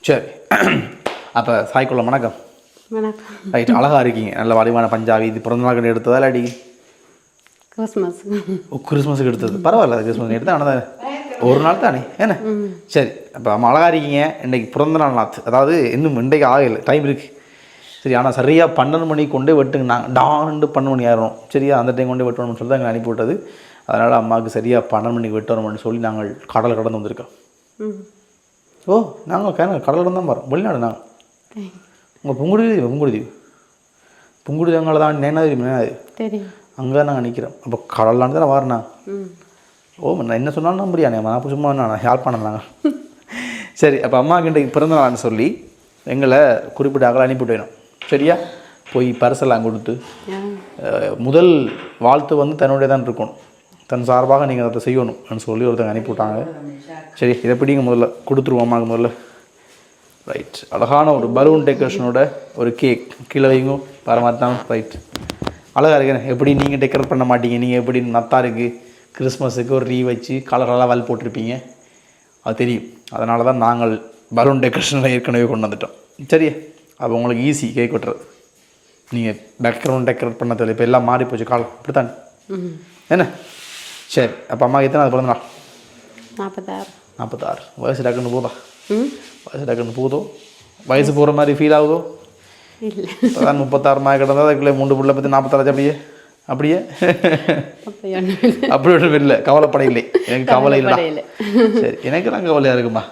சரி. அப்போ சாய்க்குள்ள வணக்கம். வணக்கம். ரைட், அழகாக இருக்கீங்க. நல்ல வடிவான பஞ்சாபி. இது பிறந்த நாள் எடுத்ததா இல்லாடி கிறிஸ்மஸுக்கு எடுத்தது? பரவாயில்ல, கிறிஸ்மஸ் எடுத்தா ஆனால் ஒரு நாள் தானே என்ன. சரி, அப்போ நம்ம அழகாக இருக்கீங்க. இன்றைக்கு பிறந்த நாள் நாத்து, அதாவது இன்னும் இன்றைக்கு ஆகலை, டைம் இருக்குது. சரி, ஆனால் சரியாக 12 மணிக்கு கொண்டே வெட்டுங்க. நாங்கள் டாண்டு 12 மணி ஆயிரும். சரியா, அந்த டைம் கொண்டே வெட்டணும்னு சொல்லி தான் எங்களை அனுப்பி விட்டது. அதனால் அம்மாவுக்கு சரியாக 12 மணிக்கு வெட்டணும்னு சொல்லி நாங்கள் கடலை கடந்து வந்திருக்கோம். ஓ, நாங்கள் கடல் கடந்து தான் போகிறோம். வெளிநாடு நாங்கள். உங்கள் புங்குடுதீவு அங்கே தான் நேனாது அங்கே நாங்கள் நிற்கிறோம். அப்போ கடலான்னு தான் வரேண்ணா. ஓ, நான் என்ன சொன்னாலும் நம்புறியானே, நான் சும்மா நான் ஹெல்ப் பண்ணாங்க. சரி, அப்போ அம்மாவுக்கு இன்றைக்கு பிறந்த நாள்னு சொல்லி எங்களை குறிப்பிட்ட அகல அனுப்பிவிட்டு வேணும். சரியா, போய் பரிசெல்லாம் கொடுத்து முதல் வாழ்த்து வந்து தன்னுடைய தான் இருக்கணும். தன் சார்பாக நீங்கள் அதை செய்யணும்னு சொல்லி ஒருத்தங்க அனுப்பிவிட்டாங்க. சரி, இதை பிடிங்க, முதல்ல கொடுத்துருவோம் அம்மாவுக்கு முதல்ல. ரைட், அழகான ஒரு பலூன் டெக்கரேஷனோட ஒரு கேக் கீழே வைங்க பரமாத்தான். ரைட், அழகாக இருக்கேன். எப்படி நீங்கள் டெக்கரேட் பண்ண மாட்டீங்க? நீங்கள் எப்படி நத்தா இருக்குது கிறிஸ்மஸுக்கு ஒரு வச்சு கலரெல்லாம் வால் போட்டிருப்பீங்க, அது தெரியும். அதனால தான் நாங்கள் பலூன் டெக்கரேஷனில் ஏற்கனவே கொண்டு வந்துட்டோம். சரியா, அப்போ உங்களுக்கு ஈஸி கேக் வெட்டுறது. நீங்கள் பேக்ரவுண்ட் டெக்கரேட் பண்ண தெரியல, இப்போ எல்லாம் மாறி போச்சு காலம், அப்படித்தானே என்ன? சரி, அப்போ அம்மா எத்தனை அது பிறந்த நாள்? 46. வயசு டக்குன்னு போதா? வயசு டக்குன்னு போதோ? வயசு போகிற மாதிரி ஃபீல் ஆகுதோ? இப்போ தான் 36 மாத கிடந்தா அதுக்குள்ளே 3 பிள்ளை பற்றி 46 அப்படியே அப்படி ஒன்றும் இல்லை, கவலைப்பட இல்லை. எனக்கு கவலை இல்லை. சரி, எனக்கு நான் கவலையாக இருக்குமா?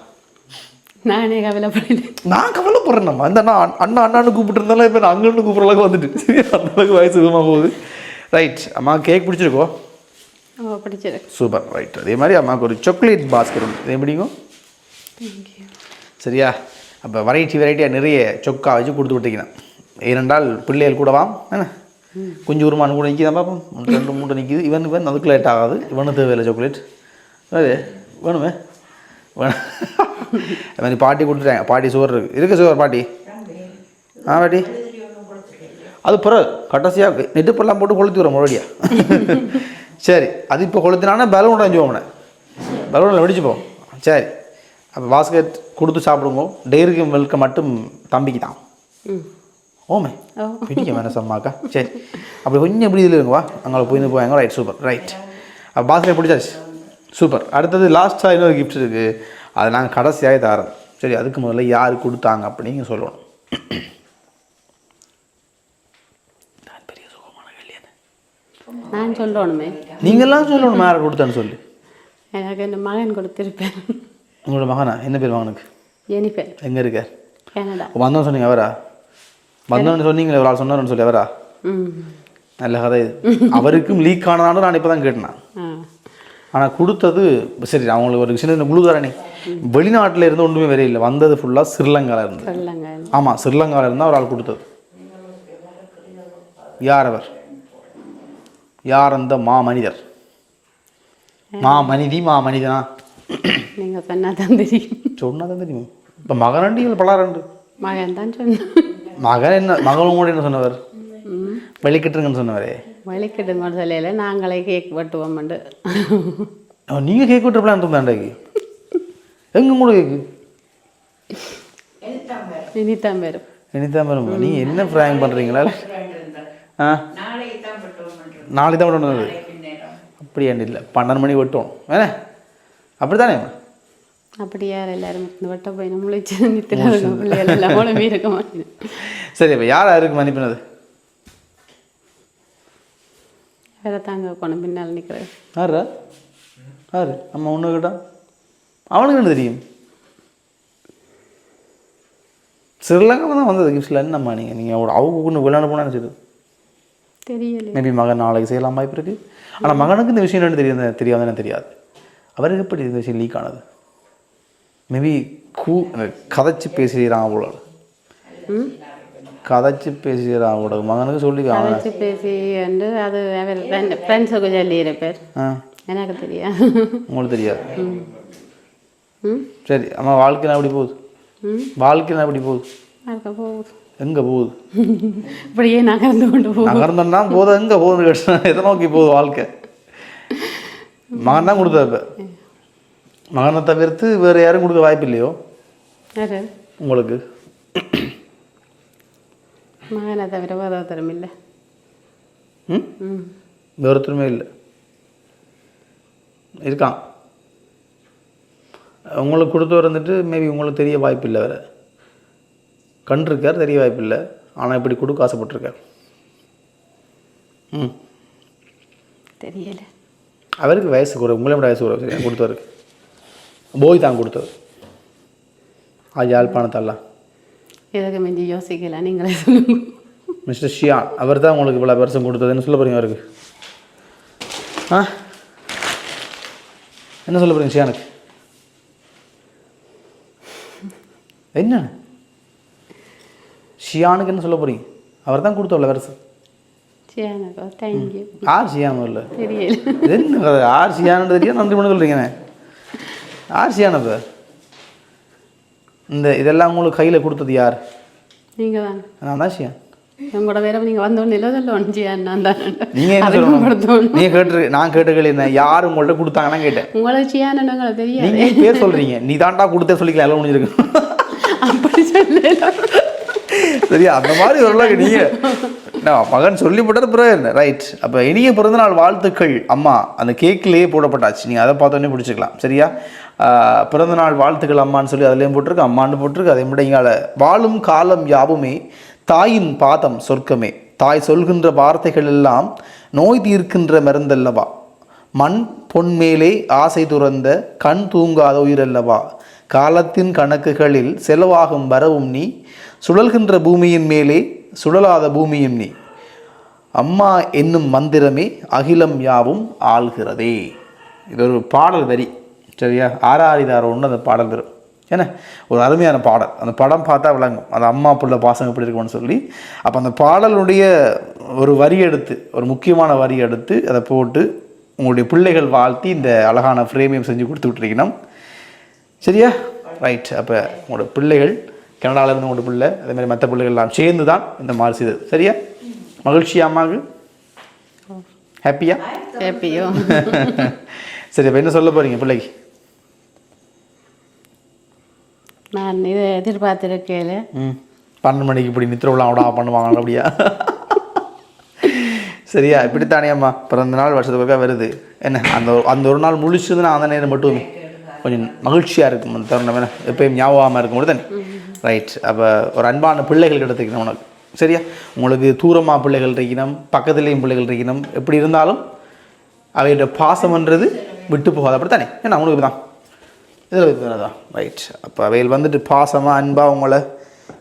நான் கவலைப்படுறேன்மா. இந்த அண்ணான்னு கூப்பிட்டு இருந்தாலும் இப்போ நான் அங்கன்னு கூப்பிட்ற அளவுக்கு வந்துட்டு, சரி, அந்த அளவுக்கு வயசு இதுமாக போகுது. ரைட், அம்மா கேக் பிடிச்சிருக்கோ? பிடிச்சிருக்கு. சூப்பர். ரைட், அதே மாதிரி அம்மாவுக்கு ஒரு சாக்லேட் பாஸ்கெட் உண்டு, இதே பிடிக்கும். சரியா, அப்போ வெரைட்டியாக நிறைய சொக்கா வச்சு கொடுத்து விட்டீங்கன்னா, ஏனென்றால் பிள்ளைகள் கூடவாம் என்ன கொஞ்சம் உருமானு கூட நிற்கிதான் பார்ப்போம். 2 3 நிற்கிது. இவன் அதுக்கு லேட் ஆகாது. இவனு தேவையில்லை சாக்லேட். அது வேணுமே வேணும். அது மாதிரி பாட்டி கொடுத்துட்டாங்க. பாட்டி சுகர் இருக்குது சுகர் பாட்டி. பாட்டி அது பிறகு கட்டசியாக நெட்டுப்பெல்லாம் போட்டு கொளுத்தி வரும் மறுபடியா. சரி, அது இப்போ கொளுத்தினானா பலூன் உடஞ்சுவோம்னே, பலூனில் வெடிச்சுப்போம். சரி, அப்போ பாஸ்கெட் கொடுத்து சாப்பிடுங்க. டெய்ரிக்கு மில்கை மட்டும் தம்பிக்கு தான். ஓமே பிடிக்க வேணாம் சம்மாக்கா. சரி, அப்படி கொஞ்சம் எப்படி இதில் இருக்குவா, அங்கே போயிருங்க. Right, super. ரைட், அப்போ பாஸ்கெட் பிடிச்சாச்சு. சூப்பர். அடுத்தது லாஸ்ட்டாக இன்னொரு கிஃப்ட் இருக்குது, அதை நாங்கள் கடைசியாக தரோம். சரி, அதுக்கு முதல்ல யார் கொடுத்தாங்க அப்படின்னு சொல்லணும். நான் பெரிய சுகமான கல்யாணம் நான் சொல்லணுமே, நீங்கள்லாம் சொல்லணும் யாரை கொடுத்தான்னு சொல்லி. எனக்கு என் மகன் கொடுத்துருப்பேன். உங்களோட மகனா? என்ன பேர் மகனுக்கு? ஜெனிஃபர். எங்கே இருக்கார்? கனடா. வந்தோன்னு சொன்னீங்க அவரா? வந்தோன்னு சொன்னீங்களே ஒரு ஆள் சொன்னார்னு சொல்லி அவரா? நல்ல கதை இது. அவருக்கும் லீக் ஆனதான்னு நான் இப்போ தான் கேட்டேன். ஆனால் கொடுத்தது சரி, அவங்களுக்கு ஒரு சின்ன குழு தரணி. வெளிநாட்டில் இருந்து ஒன்றுமே வேற இல்லை, வந்தது ஃபுல்லாக ஸ்ரீலங்காவில் இருந்து. ஆமாம், ஸ்ரீலங்காவில் இருந்தால் ஒரு ஆள் கொடுத்தது. யார் அவர்? யார் அந்த மனிதர்? மனிதனா? நீங்கள் சொன்னால் தான் தெரியும். சொன்னால் தான் தெரியும். இப்போ மகனண்டி இல்லை பலாரண்டு? மகன் தான் சொன்னேன். மகன் என்ன மகனும் கூட என்ன சொன்னவர்? வெளிக்கிட்டுருங்கன்னு சொன்னவரே. வெளிக்கிட்டுங்கன்னு சொல்லல, நாங்களே கேக் வெட்டுவோம். நீங்கள் கேக் வெட்டுற பிளான் இருந்தாண்டாக்கி எங்க கூட கேக்கு இனித்தான் வரும். நீங்கள் என்ன ப்ராங்க் பண்ணுறீங்களா? நாளைக்கு தான் வெட்டணும். அப்படியாண்டு இல்லை, 12 மணி வெட்டுவோம் வேணே, அப்படி தானே? அப்படி யார் எல்லாரும் வெட்ட போய் நம்மளும் பிள்ளைகள் இருக்க மாட்டேன். சரி, அப்போ யார் யாருக்கு அனுப்பினது? வேற தாங்க கொண்டு பின்னால் நிற்கிறேன். யாரு நம்ம ஒன்று கேட்டா அவனுக்கு என்ன தெரியும்? ஸ்ரீலங்கா தான் வந்தது கிஃப்ட்ஸில். என்னம்மா நீங்கள் அவங்க ஒன்று விளையாட போனான்னு சரி தெரியல. மேபி மகன் நாளைக்கு செய்யலாம் வாய்ப்பு இருக்குது. ஆனால் மகனுக்கு இந்த விஷயம் என்ன தெரியாதுன்னு தெரியாது. அவருக்கு எப்படி இந்த விஷயம் லீக் ஆனது? மேபி கதைச்சி பேசுகிறான் அவ்வளோ, கதைச்சி பேசுகிறான் அவ்வளோ. மகனுக்கு சொல்லி கதைச்சி பேசி வந்து அது ஃப்ரெண்ட்ஸுக்கு சொல்லியிருப்பார். எனக்கு தெரியாது. உங்களுக்கு தெரியாது? சரி, அம்மா வாழ்க்கையில் எப்படி போகுது? வாழ்க்கையில் எப்படி போகுது? எங்கே போகுது? இப்படியே நகர்ந்து கொண்டு போகுது. நகர்ந்தோன்னா போதும், எங்கே போகுதுன்னு கேட்டேன். எதை நோக்கி போகுது வாழ்க்கை? மகன் தான் கொடுத்தா. இப்போ மகனை தவிர்த்து வேறு யாரும் கொடுக்க வாய்ப்பு இல்லையோ? உங்களுக்கு மகனை தவிர வேறு ஒருத்தரும் இல்லை. வேறு ஒருத்தருமே இல்லை இருக்கான். உங்களுக்கு கொடுத்தவர் வந்துட்டு மேபி உங்களுக்கு தெரிய வாய்ப்பு இல்லை, வேறு கண்டிருக்கார், தெரிய வாய்ப்பு இல்லை. ஆனால் இப்படி கொடுக்க ஆசைப்பட்டிருக்கார். தெரியல. அவருக்கு வயசு குறை, உங்களே விட வயசு குறை. சரியா கொடுத்தவருக்கு போய் தான் கொடுத்தவர். யாழ்ப்பாணத்தெல்லாம் எதுக்கு மிஞ்சி யோசிக்கலாம், நீங்களே சொல்லுங்க. மிஸ்டர் ஷியான் அவர் தான் உங்களுக்கு இவ்வளோ வருஷம் கொடுத்ததுன்னு சொல்ல போகிறீங்க அவருக்கு. என்ன சொல்ல போகிறீங்க ஷியானுக்கு? என்ன ஷியானுக்கு என்ன சொல்ல போகிறீங்க? அவர் தான் கொடுத்தவள வருஷம். ஆர் ஷியான் இல்லை என்ன ஆர் ஷியானு தெரியும், நன்றி பண்ண சொல்கிறீங்கண்ணே. ஆர் ஷியானப்ப இந்த இதெல்லாம் உங்களுக்கு கையில் கொடுத்தது யார்? நீங்கள் தான். நான் தான் ஷியான். உங்களோட வேற நீங்கள் வந்தோன்னு இல்லை சொல்லணும் ஷியான் நான் தான். நீங்கள் என்ன சொல்லணும்? நீங்கள் கேட்டுருக்கு, நான் கேட்டுக்கல என்ன யார் உங்கள்கிட்ட கொடுத்தாங்கன்னா கேட்டேன். உங்களுக்கு ஷியான் உங்களுக்கு தெரியும். நீங்கள் பேர் சொல்கிறீங்க, நீ தாண்டா கொடுத்தே சொல்லிக்கலாம், எல்லாம் முடிஞ்சிருக்கு. அப்படி சொல்ல சரியா? அந்த மாதிரி வரலாம் நீங்கள். மகன் சொல்லி போட்டார் பிறகு என்ன ரைட். அப்போ இனிய பிறந்தநாள் வாழ்த்துக்கள் அம்மா அந்த கேக்கிலேயே போடப்பட்டாச்சு, நீங்கள் அதை பார்த்தோன்னே பிடிச்சிக்கலாம். சரியா? பிறந்தநாள் வாழ்த்துக்கள் அம்மான்னு சொல்லி அதுலேயும் போட்டிருக்கு, அம்மான்னு போட்டிருக்கு. அதே மாதிரி இங்கே வாழும் காலம் யாவுமே தாயின் பாதம் சொர்க்கமே, தாய் சொல்கின்ற வார்த்தைகள் எல்லாம் நோய் தீர்க்கின்ற மருந்தல்லவா, மண் பொன்மேலே ஆசை துறந்த கண் தூங்காத உயிரல்லவா, காலத்தின் கணக்குகளில் செலவாகும் வரவும் நீ, சுழல்கின்ற பூமியின் மேலே சுழலாத பூமியும் நீ, அம்மா என்னும் மந்திரமே அகிலம் யாவும் ஆள்கிறதே. இது ஒரு பாடல் வரி. சரியா? ஆறாரிதார ஒன்று அந்த பாடல் வரும். ஏன்னா ஒரு அருமையான பாடல். அந்த படம் பார்த்தா விளங்கும் அந்த அம்மா புள்ள பாசம் எப்படி இருக்கும்னு சொல்லி. அப்போ அந்த பாடலுடைய ஒரு வரி எடுத்து, ஒரு முக்கியமான வரி எடுத்து அதை போட்டு உங்களுடைய பிள்ளைகள் வாழ்த்தி இந்த அழகான ஃப்ரேமையும் செஞ்சு கொடுத்து விட்டுருக்கணும். சரியா? ரைட். அப்போ உங்களோட பிள்ளைகள் கனடாவில் இருந்து உங்களோட பிள்ளை அதேமாதிரி மற்ற பிள்ளைகள்லாம் சேர்ந்து தான் இந்த மாதிரி செய்தது. சரியா? மகிழ்ச்சியா அம்மாவுக்கு? ஹாப்பியா? ஹாப்பியோ. சரி, அப்போ என்ன சொல்ல போகிறீங்க பிள்ளைக்கு? நான் இதை எதிர்பார்த்துருக்கேன். 12 மணிக்கு இப்படி நித்திரவுலாம் விடா பண்ணுவாங்க அப்படியா? சரியா? இப்படித்தானே அம்மா பிறந்த நாள் வருஷத்துக்கு வருது. என்ன அந்த ஒரு நாள் முழிச்சதுன்னா அந்த நேரம் மட்டும் கொஞ்சம் மகிழ்ச்சியாக இருக்கும். அந்த தருணம் வேணா எப்பயும் ஞாபகமாக இருக்கும்போது தானே. ரைட். அப்போ ஒரு அன்பான பிள்ளைகள் கிடைத்திக்கணும் உனக்கு. சரியா? உங்களுக்கு தூரமாக பிள்ளைகள் இருக்கணும், பக்கத்துலேயும் பிள்ளைகள் இருக்கணும். எப்படி இருந்தாலும் அவையோட பாசம்ன்றது விட்டு போகாது. அப்படி தானே? ஏன்னா அவங்களுக்கு தான் இதில் தான். ரைட். அப்போ அவைகள் வந்துட்டு பாசமாக அன்பாக உங்களை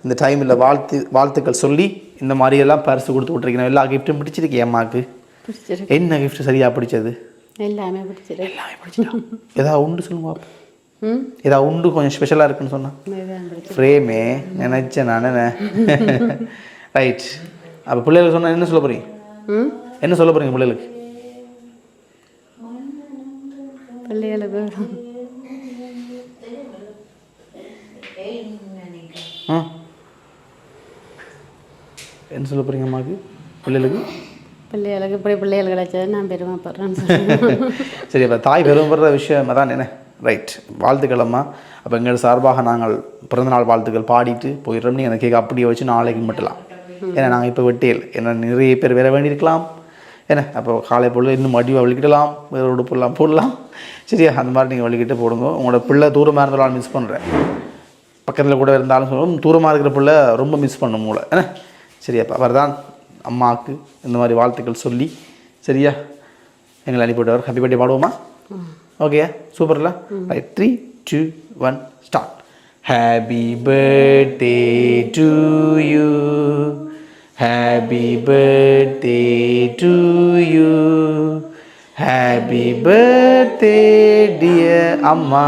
இந்த டைமில் வாழ்த்துக்கள் சொல்லி இந்த மாதிரியெல்லாம் பரிசு கொடுத்து விட்ருக்கணும். எல்லா கிஃப்ட்டும் பிடிச்சிருக்கு அம்மாவுக்கு. என்ன கிஃப்ட் சரியாக பிடிச்சது? எல்லாமே பிடிச்சிருக்கு. எல்லாமே பிடிச்சிடும். ஏதாவது உண்டு சொல்லுங்க. ஏதாவது உண்டு கொஞ்சம் ஸ்பெஷலாக இருக்குன்னு சொன்னால் ஃப்ரேமே நினச்சேன் நான். ரைட். அப்போ பிள்ளைகளுக்கு சொன்னால் என்ன சொல்ல போகிறீங்க? என்ன சொல்ல போகிறீங்க பிள்ளைகளுக்கு? என்ன சொல்ல போகிறீங்க அம்மாவுக்கு பிள்ளைகளுக்கு? இப்படி பிள்ளைகள் கிடைச்சது நான் பெருமைப்படுறேன். சரி, அப்போ தாய் பெருமைப்படுற விஷயம் அதான் என்ன. ரைட். வாழ்த்துக்கள் அம்மா. அப்போ எங்கள் சார்பாக நாங்கள் பிறந்தநாள் வாழ்த்துக்கள் பாடிட்டு போயிடுறோம். நீங்கள் அந்த கேக் அப்படியே வச்சு நாளைக்கு மட்டும். ஏன்னா நாங்கள் இப்போ வெட்டியல் ஏன்னா நிறைய பேர் வேற வேண்டியிருக்கலாம். ஏன்னா அப்போ காலை பொழுது இன்னும் மடிவாக வலிக்கிடலாம், வேற உடுப்பெல்லாம் போடலாம். சரியா? அந்த மாதிரி நீங்கள் வலிக்கிட்டு போடுங்க. உங்களோட பிள்ளை தூரமாக இருந்தாலும் மிஸ் பண்ணுறேன், பக்கத்தில் கூட இருந்தாலும் சொல்லுவோம். தூரமாக இருக்கிற பிள்ளை ரொம்ப மிஸ் பண்ணும் உங்களை. ஏன்னா சரியா? அப்போ அவர் தான் அம்மாவுக்கு இந்த மாதிரி வாழ்த்துக்கள் சொல்லி சரியா எங்களை அனுப்பிவிட்டவர். ஹாப்பி பர்த்டே பாடுவோமா? ஓகே, சூப்பர்ல. Right. 3, 2, 1 start. Happy birthday to you, happy birthday to you, happy birthday dear அம்மா,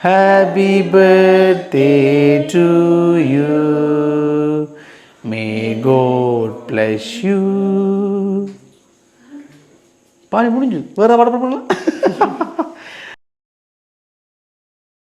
happy birthday to you, may God bless you. பாடி முடிஞ்சு. வேறு பாட பண்ணலாம்.